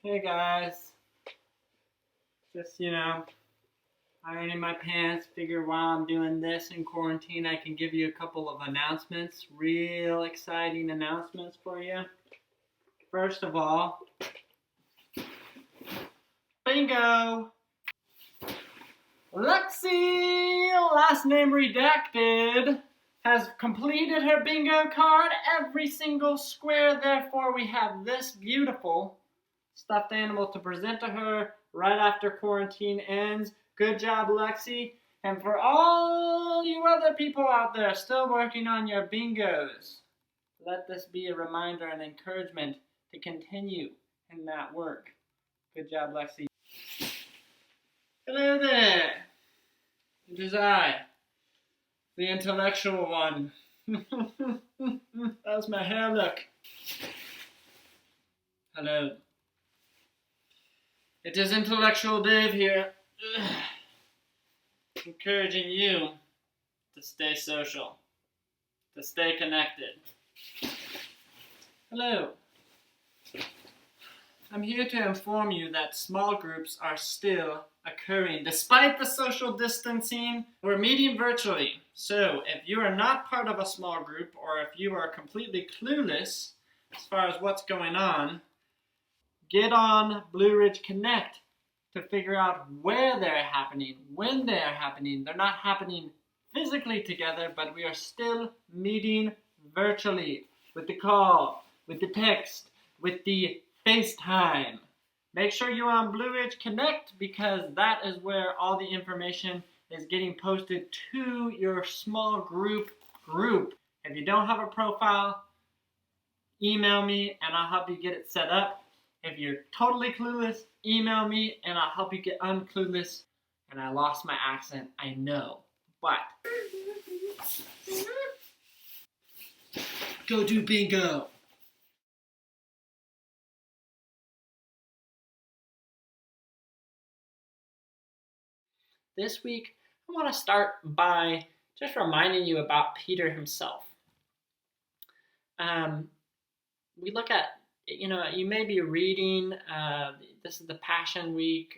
Hey guys, just ironing my pants. Figure while I'm doing this in quarantine, I can give you a couple of announcements, real exciting announcements for you. First of all, bingo! Lexi, last name redacted, has completed her bingo card, every single square. Therefore, we have this beautiful stuffed animal to present to her right after quarantine ends. Good job, Lexi. And for all you other people out there still working on your bingos, let this be a reminder and encouragement to continue in that work. Good job, Lexi. Hello there. It is I, the intellectual one. How's my hair look? Hello. It is Intellectual Dave here, encouraging you to stay social, to stay connected. Hello. I'm here to inform you that small groups are still occurring. Despite the social distancing, we're meeting virtually. So if you are not part of a small group, or if you are completely clueless as far as what's going on, get on Blue Ridge Connect to figure out where they're happening, when they're happening. They're not happening physically together, but we are still meeting virtually with the call, with the text, with the FaceTime. Make sure you're on Blue Ridge Connect because that is where all the information is getting posted to your small group. If you don't have a profile, email me and I'll help you get it set up. If you're totally clueless, email me and I'll help you get unclueless. And I lost my accent, I know, but go do bingo. This week, I want to start by just reminding you about Peter himself. We look at, you may be reading, this is the Passion Week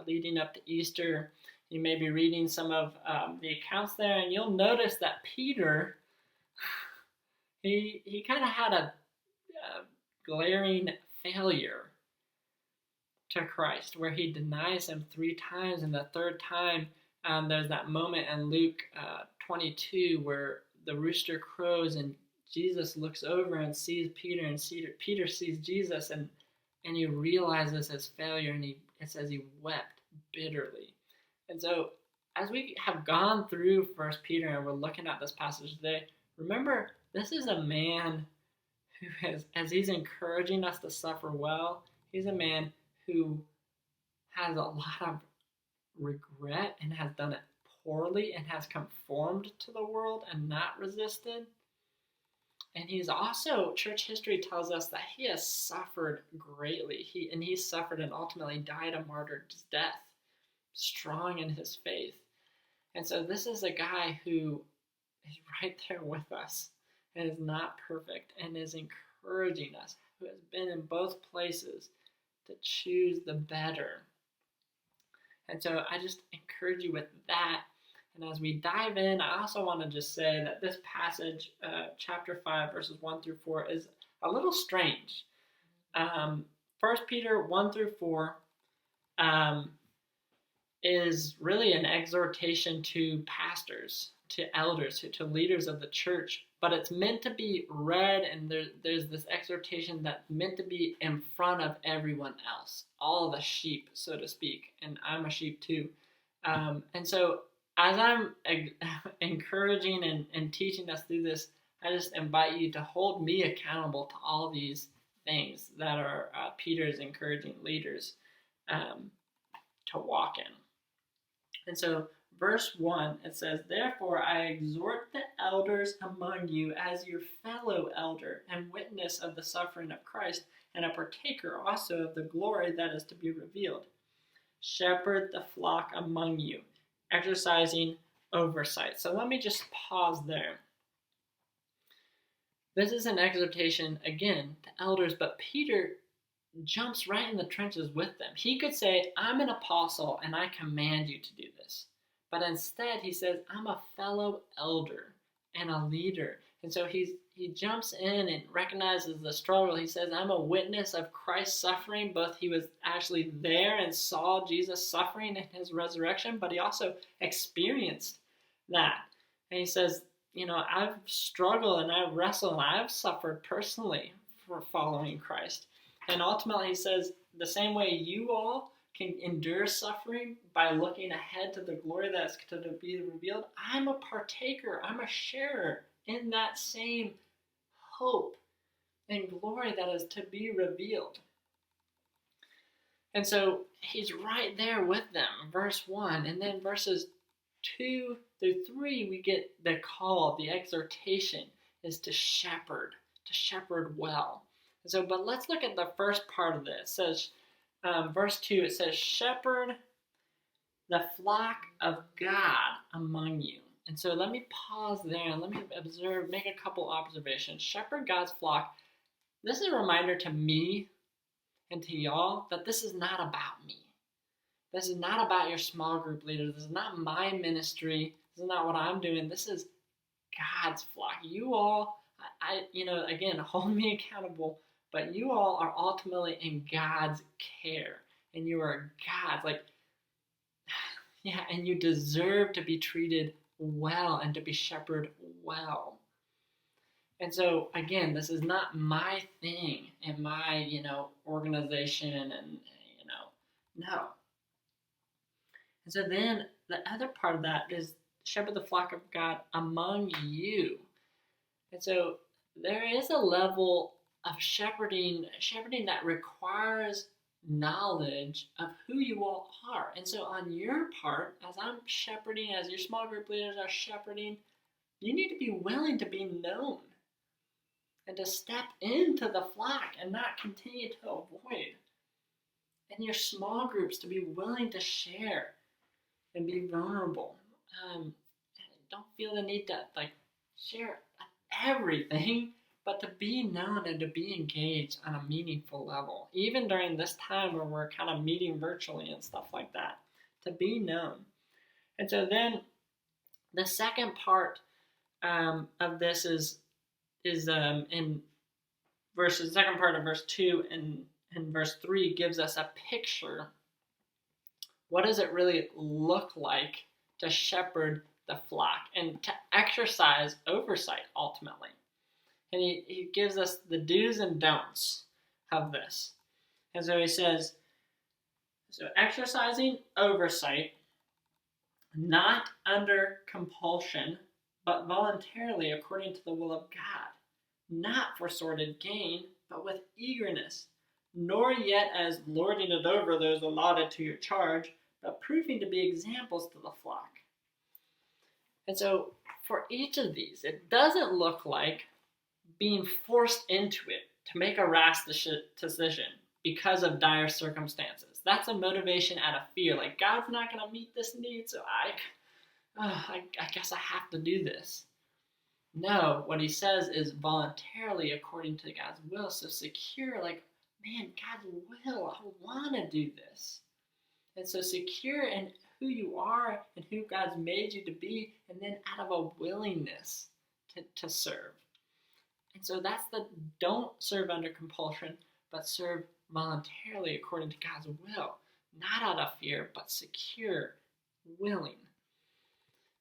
leading up to Easter. You may be reading some of the accounts there, and you'll notice that Peter, he kind of had a glaring failure to Christ, where he denies him 3 times, and the third time, there's that moment in Luke 22 where the rooster crows and Jesus looks over and sees Peter, and Peter sees Jesus, and he realizes his failure, and it says he wept bitterly. And so, as we have gone through 1 Peter and we're looking at this passage today, remember, this is a man who has, as he's encouraging us to suffer well, he's a man who has a lot of regret and has done it poorly and has conformed to the world and not resisted. And he's also, church history tells us that he has suffered greatly. He suffered and ultimately died a martyr's death, strong in his faith. And so this is a guy who is right there with us and is not perfect and is encouraging us, who has been in both places, to choose the better. And so I just encourage you with that. And as we dive in, I also want to just say that this passage, chapter 5, verses 1 through 4, is a little strange. 1 Peter 1 through 4 is really an exhortation to pastors, to elders, to leaders of the church. But it's meant to be read, and there's this exhortation that's meant to be in front of everyone else, all the sheep, so to speak. And I'm a sheep too. And so as I'm encouraging and teaching us through this, I just invite you to hold me accountable to all these things that are Peter's encouraging leaders to walk in. And so verse 1, it says, "Therefore I exhort the elders among you as your fellow elder and witness of the suffering of Christ, and a partaker also of the glory that is to be revealed. Shepherd the flock among you, exercising oversight." So let me just pause there. This is an exhortation, again, to elders, but Peter jumps right in the trenches with them. He could say, I'm an apostle and I command you to do this. But instead, he says, I'm a fellow elder and a leader. And so he jumps in and recognizes the struggle. He says, I'm a witness of Christ's suffering. Both he was actually there and saw Jesus suffering in his resurrection, but he also experienced that. And he says, I've struggled and I've wrestled and I've suffered personally for following Christ. And ultimately, he says, the same way you all can endure suffering by looking ahead to the glory that's to be revealed, I'm a partaker, I'm a sharer in that same hope and glory that is to be revealed. And so he's right there with them, verse 1. And then verses 2 through 3, we get the call, the exhortation is to shepherd well. And so, but let's look at the first part of this. It says, verse 2, it says, shepherd the flock of God among you. And so let me pause there and let me observe, make a couple observations. Shepherd God's flock. This is a reminder to me and to y'all that this is not about me. This is not about your small group leaders. This is not my ministry. This is not what I'm doing. This is God's flock. You all, again, hold me accountable, but you all are ultimately in God's care. And you are God's, and you deserve to be treated well and to be shepherded well. And so, again, this is not my thing and my, organization and, no. And so then the other part of that is shepherd the flock of God among you. And so there is a level of shepherding that requires knowledge of who you all are. And so on your part, as I'm shepherding, as your small group leaders are shepherding, you need to be willing to be known and to step into the flock and not continue to avoid. And your small groups to be willing to share and be vulnerable. Don't feel the need to share everything, but to be known and to be engaged on a meaningful level. Even during this time where we're kind of meeting virtually and stuff like that, to be known. And so then the second part of this is in verses, the second part of verse 2 and verse 3 gives us a picture. What does it really look like to shepherd the flock and to exercise oversight ultimately? And he gives us the do's and don'ts of this. And so he says, so exercising oversight, not under compulsion, but voluntarily according to the will of God, not for sordid gain, but with eagerness, nor yet as lording it over those allotted to your charge, but proving to be examples to the flock. And so for each of these, it doesn't look like being forced into it to make a rash decision because of dire circumstances. That's a motivation out of fear. God's not going to meet this need, so I guess I have to do this. No, what he says is voluntarily according to God's will. So secure, God's will, I want to do this. And so secure in who you are and who God's made you to be, and then out of a willingness to serve. And so that's the don't serve under compulsion, but serve voluntarily according to God's will. Not out of fear, but secure, willing.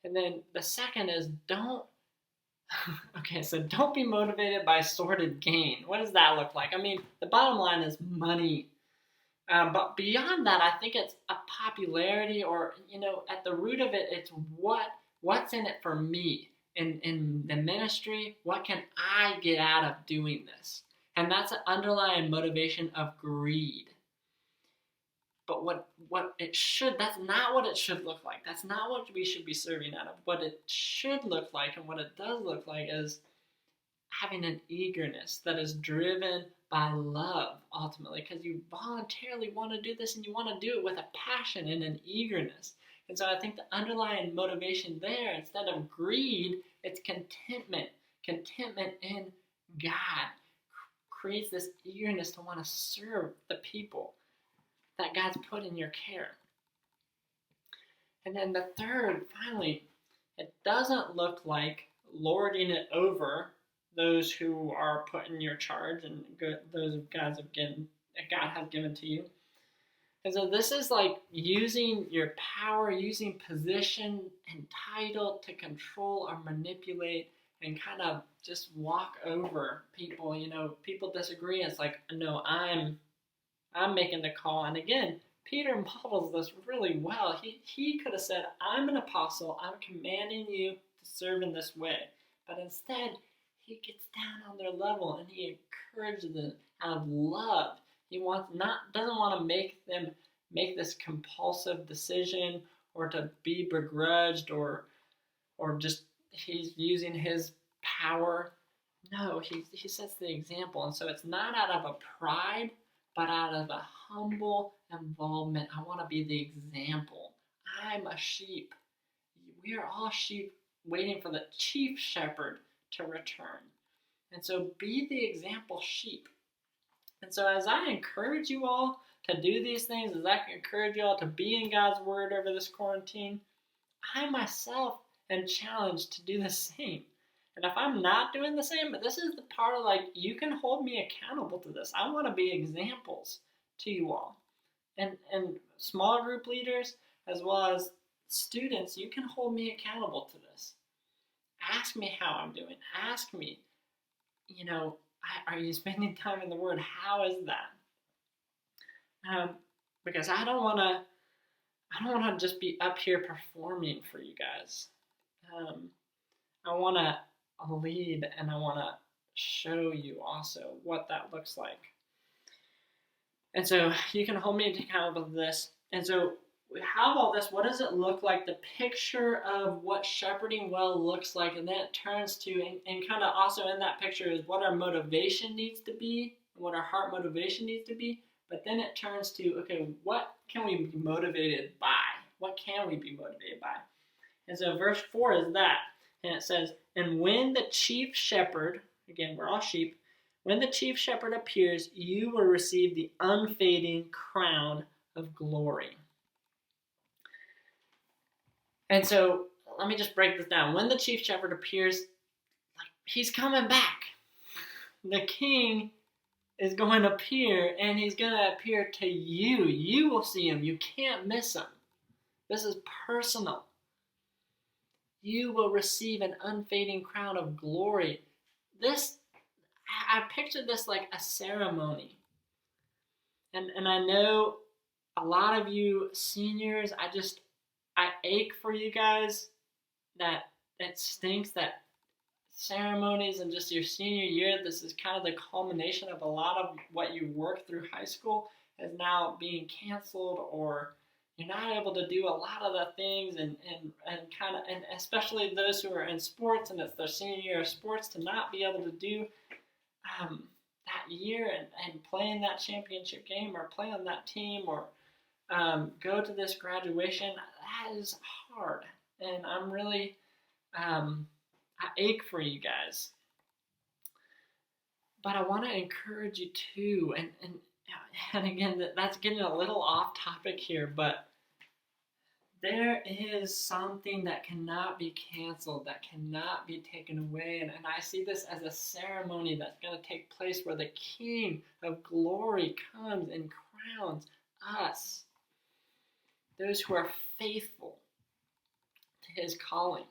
And then the second is don't be motivated by sordid gain. What does that look like? The bottom line is money. But beyond that, I think it's a popularity or, at the root of it, it's what's in it for me in the ministry. What can I get out of doing this? And that's an underlying motivation of greed. But that's not what it should look like. That's not what we should be serving out of. What it should look like and what it does look like is having an eagerness that is driven by love, ultimately, because you voluntarily want to do this and you want to do it with a passion and an eagerness. And so I think the underlying motivation there, instead of greed, it's contentment in God, creates this eagerness to want to serve the people that God's put in your care. And then the third, finally, it doesn't look like lording it over those who are put in your charge and those God has given to you. And so this is like using your power, using position and title to control or manipulate and kind of just walk over people. People disagree. It's like, no, I'm making the call. And again, Peter models this really well. He could have said, I'm an apostle. I'm commanding you to serve in this way. But instead, he gets down on their level and he encourages them out of love. He doesn't want to make them make this compulsive decision or to be begrudged or just he's using his power. No, he sets the example. And so it's not out of a pride, but out of a humble involvement. I want to be the example. I'm a sheep. We are all sheep waiting for the chief shepherd to return. And so be the example sheep. And so as I encourage you all to do these things, as I encourage you all to be in God's word over this quarantine, I myself am challenged to do the same. And if I'm not doing the same, but this is the part of you can hold me accountable to this. I want to be examples to you all. And small group leaders, as well as students, you can hold me accountable to this. Ask me how I'm doing. Ask me, are you spending time in the Word? How is that? Because I don't want to just be up here performing for you guys. I want to lead, and I want to show you also what that looks like. And so you can hold me accountable to this. And so we have all this. What does it look like? The picture of what shepherding well looks like. And then it turns to, and kind of also in that picture is what our motivation needs to be, and what our heart motivation needs to be. But then it turns to, okay, what can we be motivated by? What can we be motivated by? And so verse 4 is that. And it says, and when the chief shepherd, again, we're all sheep, when the chief shepherd appears, you will receive the unfading crown of glory. And so let me just break this down. When the chief shepherd appears, he's coming back. The king is going to appear, and he's going to appear to you. You will see him. You can't miss him. This is personal. You will receive an unfading crown of glory. I picture this like a ceremony. And I know a lot of you seniors, I ache for you guys that it stinks that ceremonies and just your senior year, this is kind of the culmination of a lot of what you worked through high school is now being canceled, or you're not able to do a lot of the things and especially those who are in sports and it's their senior year of sports to not be able to do that year and play in that championship game or play on that team or go to this graduation. That is hard, and I'm really I ache for you guys. But I want to encourage you too, and again, that's getting a little off topic here, but there is something that cannot be canceled, that cannot be taken away. And I see this as a ceremony that's going to take place where the King of Glory comes and crowns us, those who are faithful to his calling.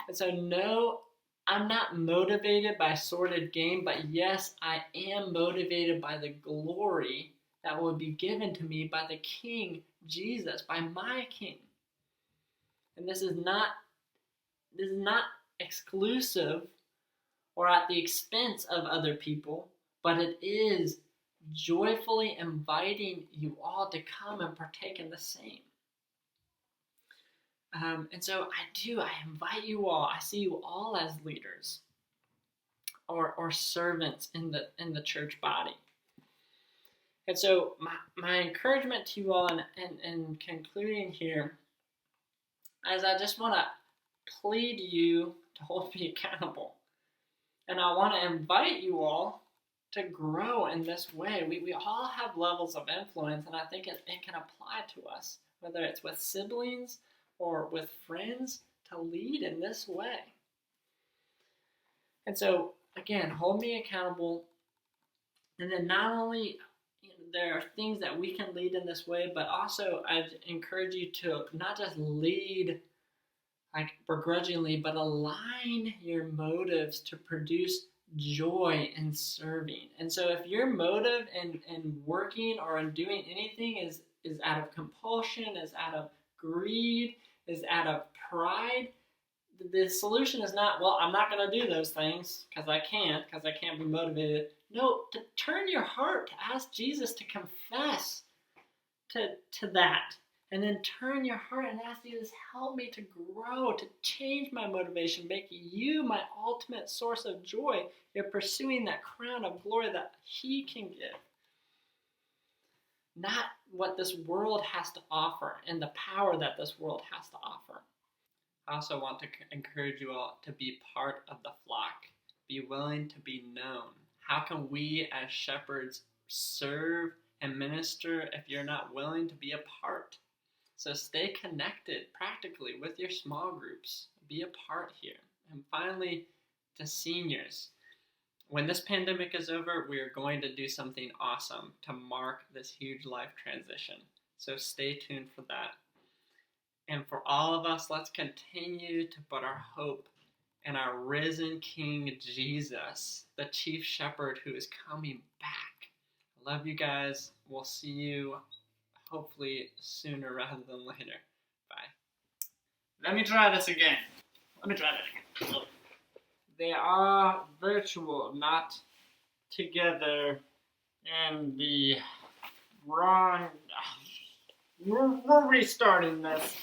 And so no, I'm not motivated by sordid gain, but yes, I am motivated by the glory that will be given to me by the King Jesus, by my King. And this is not exclusive or at the expense of other people, but it is joyfully inviting you all to come and partake in the same. And so I invite you all. I see you all as leaders or servants in the church body. And so my encouragement to you all in concluding here is I just want to plead you to hold me accountable. And I want to invite you all to grow in this way. We all have levels of influence, and I think it can apply to us, whether it's with siblings or with friends, to lead in this way. And so, again, hold me accountable. And then not only there are things that we can lead in this way, but also I'd encourage you to not just lead like begrudgingly, but align your motives to produce joy in serving. And so if your motive in working or in doing anything is out of compulsion, is out of greed, is out of pride, the solution is not, well, I'm not going to do those things because I can't be motivated. No, to turn your heart, to ask Jesus to confess to that. And then turn your heart and ask Jesus, help me to grow, to change my motivation, make you my ultimate source of joy. You're pursuing that crown of glory that He can give. Not what this world has to offer and the power that this world has to offer. I also want to encourage you all to be part of the flock. Be willing to be known. How can we as shepherds serve and minister if you're not willing to be a part? So stay connected practically with your small groups. Be a part here. And finally, to seniors. When this pandemic is over, we are going to do something awesome to mark this huge life transition. So stay tuned for that. And for all of us, let's continue to put our hope in our risen King Jesus, the chief shepherd who is coming back. I love you guys. We'll see you hopefully sooner rather than later. Bye. Let me try this again. They are virtual, not together, and the wrong... We're restarting this.